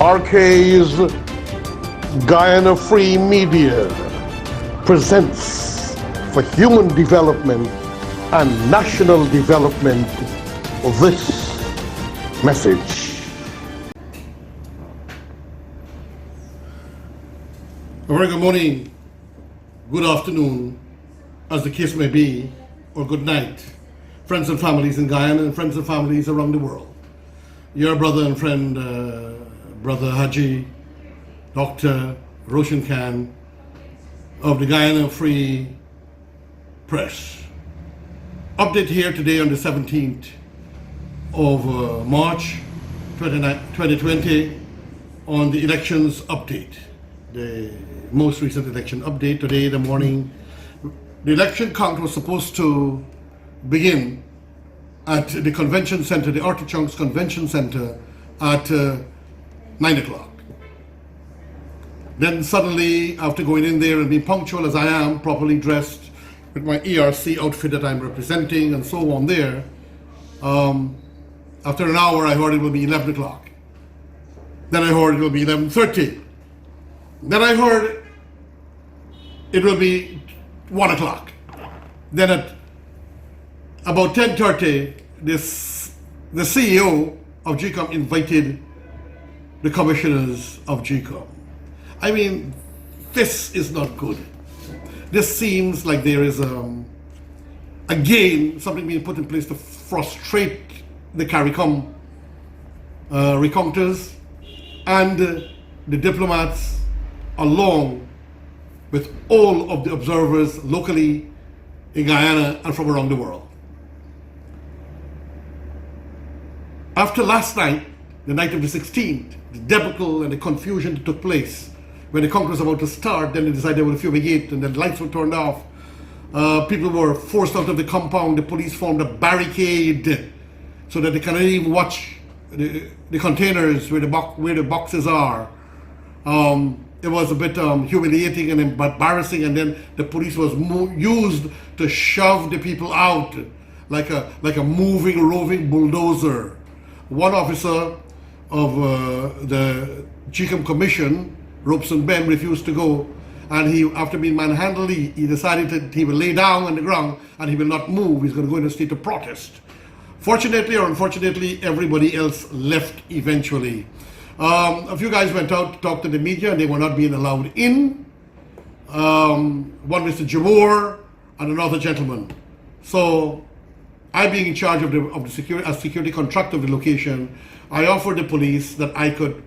RK's Guyana Free Media presents for human development and national development this message. A very good morning, good afternoon, as the case may be, or good night, friends and families in Guyana and friends and families around the world. Your brother and friend, Brother Haji, Dr. Roshan Khan of the Guyana Free Press. Update here today on the 17th of March 2020 on the elections update, the most recent election update. Today in the morning, the election count was supposed to begin at the convention center, the Artichunks Convention Center, at 9 o'clock. Then suddenly, after going in there and being punctual as I am, properly dressed with my ERC outfit that I'm representing and so on there, after an hour I heard it will be 11 o'clock. Then I heard it will be 11:30. Then I heard it will be 1 o'clock. Then at about 10:30, the CEO of GCOM invited the commissioners of GCOM. I mean, this is not good. This seems like there is, again, something being put in place to frustrate the CARICOM recounters and the diplomats, along with all of the observers locally in Guyana and from around the world. After last night, the night of the 16th, the debacle and the confusion that took place when the count was about to start, then they decided they would fumigate and then lights were turned off. People were forced out of the compound. The police formed a barricade so that they cannot even watch the containers where the boxes are. It was a bit humiliating and embarrassing, and then the police was used to shove the people out like a moving, roving bulldozer. One officer of the GCOM Commission, Robeson Ben, refused to go, and he, after being manhandled, he decided that he will lay down on the ground and he will not move. He's going to go in a state of protest. Fortunately or unfortunately, everybody else left eventually. A few guys went out to talk to the media and they were not being allowed in. One Mr. Jamor and another gentleman. So I, being in charge of the security contractor of the location, I offered the police that I could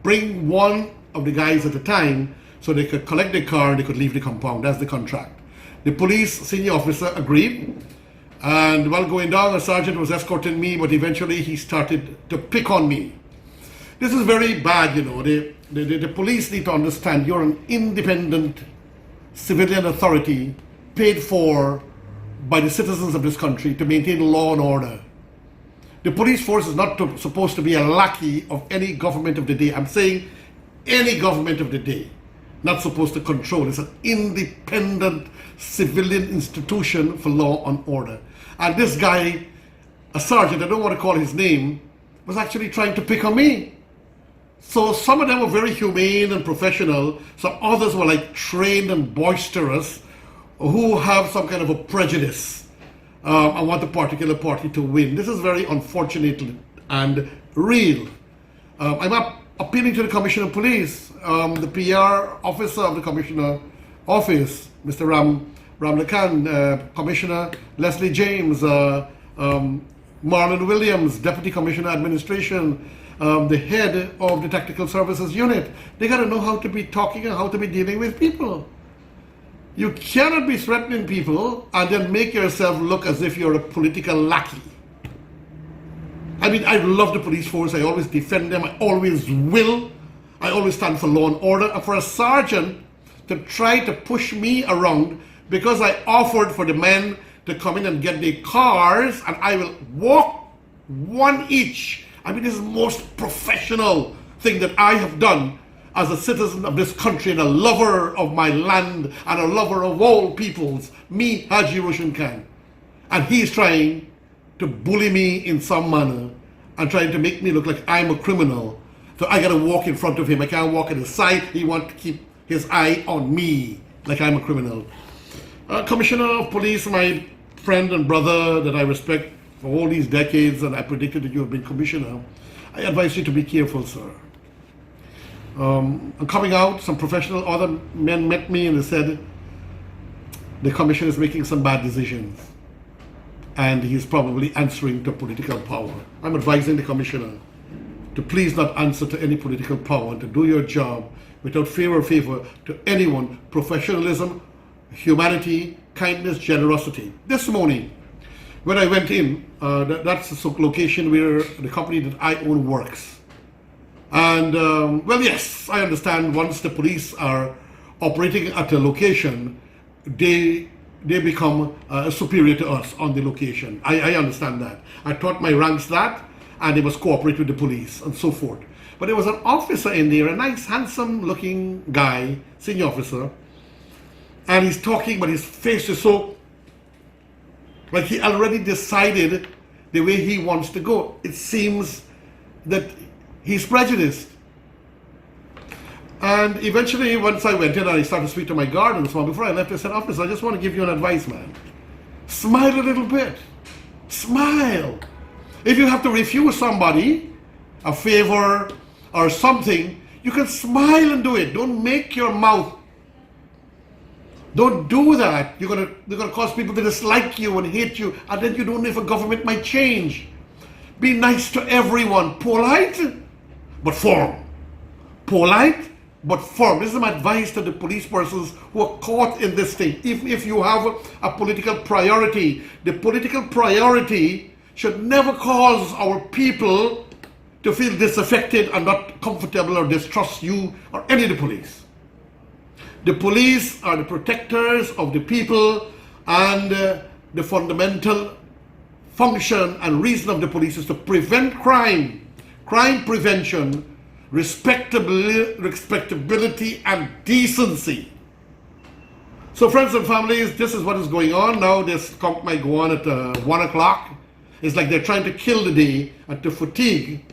bring one of the guys at a time so they could collect the car and they could leave the compound. That's the contract. The police senior officer agreed, and while going down, a sergeant was escorting me, but eventually he started to pick on me. This is very bad, you know. The police need to understand you're an independent civilian authority paid for by the citizens of this country to maintain law and order. The police force is not supposed to be a lackey of any government of the day. I'm saying any government of the day. Not supposed to control. It's an independent civilian institution for law and order. And this guy, a sergeant, I don't want to call his name, was actually trying to pick on me. So some of them were very humane and professional. Some others were like trained and boisterous, who have some kind of a prejudice and want a particular party to win. This is very unfortunate and real. I'm appealing to the Commissioner of Police, the PR officer of the Commissioner Office, Mr. Ramlakan, Commissioner Leslie James, Marlon Williams, Deputy Commissioner Administration, the head of the Tactical Services Unit. They got to know how to be talking and how to be dealing with people. You cannot be threatening people and then make yourself look as if you're a political lackey. I mean, I love the police force. I always defend them. I always will. I always stand for law and order. And for a sergeant to try to push me around because I offered for the men to come in and get their cars and I will walk one each. I mean, this is the most professional thing that I have done as a citizen of this country and a lover of my land and a lover of all peoples, me, Haji Roshan Khan. And he's trying to bully me in some manner and trying to make me look like I'm a criminal So I got to walk in front of him. I can't walk at his side. He wants to keep his eye on me like I'm a criminal. Commissioner of Police, my friend and brother that I respect for all these decades, and I predicted that you have been commissioner, I advise you to be careful, sir. Coming out, some professional other men met me and they said the commissioner is making some bad decisions and he's probably answering to political power. I'm advising the commissioner to please not answer to any political power and to do your job without fear or favor to anyone. Professionalism, humanity, kindness, generosity. This morning, when I went in, that's the location where the company that I own works. And, well, yes, I understand once the police are operating at a location, they become superior to us on the location. I understand that. I taught my ranks that, and they must cooperate with the police and so forth. But there was an officer in there, a nice, handsome-looking guy, senior officer, and he's talking, but his face is so, like he already decided the way he wants to go. It seems that he's prejudiced. And eventually, once I went in and I started to speak to my guard and so on, before I left, I said, officer, I just want to give you an advice, man. Smile a little bit. Smile. If you have to refuse somebody a favor or something, you can smile and do it. Don't make your mouth. Don't do that. They're gonna cause people to dislike you and hate you, and then you don't know if a government might change. Be nice to everyone. Polite, but firm. Polite, but firm. This is my advice to the police persons who are caught in this thing. If you have a political priority, the political priority should never cause our people to feel disaffected and not comfortable or distrust you or any of the police. The police are the protectors of the people, and the fundamental function and reason of the police is to prevent crime, crime prevention, respectability and decency. So friends and families, this is what is going on now. This count might go on at 1 o'clock. It's like they're trying to kill the day and to fatigue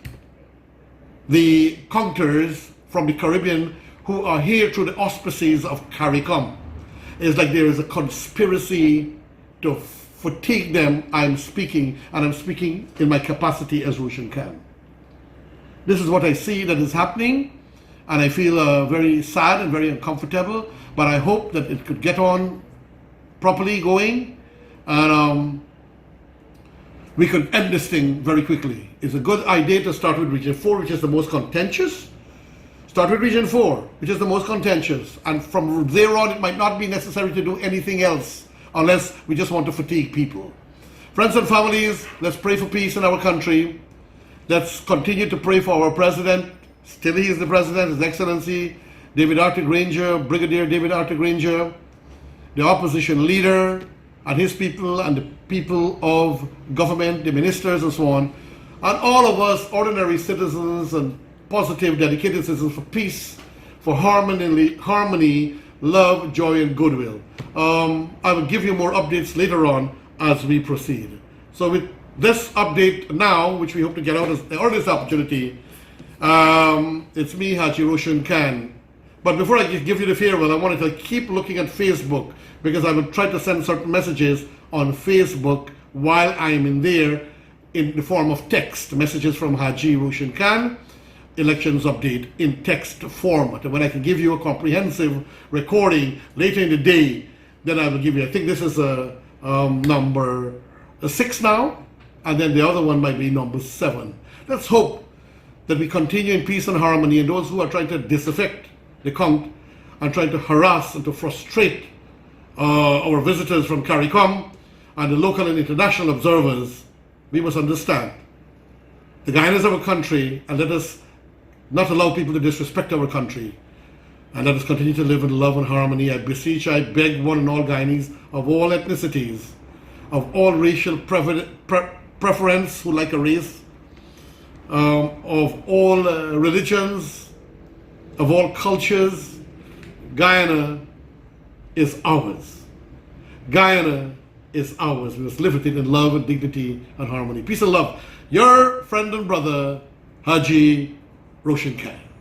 the counters from the Caribbean who are here through the auspices of CARICOM. It's like there is a conspiracy to fatigue them. I'm speaking, and I'm speaking in my capacity as Roshan Khan. This is what I see that is happening, and I feel very sad and very uncomfortable, but I hope that it could get on properly going, and we could end this thing very quickly. It's a good idea to start with Region 4, which is the most contentious. Start with Region 4, which is the most contentious, and from there on it might not be necessary to do anything else unless we just want to fatigue people. Friends and families, let's pray for peace in our country. Let's continue to pray for our president. Still he is the president, His Excellency David Arthur Granger, Brigadier David Arthur Granger, the opposition leader, and his people and the people of government, the ministers and so on, and all of us ordinary citizens and positive, dedicated citizens for peace, for harmony, love, joy, and goodwill. I will give you more updates later on as we proceed. So with this update now, which we hope to get out as the earliest opportunity, it's me, Haji Roshan Khan. But before I give you the farewell, I wanted to keep looking at Facebook, because I will try to send certain messages on Facebook while I'm in there in the form of text, messages from Haji Roshan Khan, elections update in text format. And when I can give you a comprehensive recording later in the day, then I will give you, I think this is number 6 now, and then the other one might be number 7. Let's hope that we continue in peace and harmony, and those who are trying to disaffect the count and trying to harass and to frustrate our visitors from CARICOM and the local and international observers, we must understand the Guyana is our country, and let us not allow people to disrespect our country, and let us continue to live in love and harmony. I beseech, I beg one and all Guyanese of all ethnicities, of all racial preference, who like a race, of all religions, of all cultures, Guyana is ours. Guyana is ours. We must live with it in love and dignity and harmony. Peace and love. Your friend and brother, Haji Roshan Khan.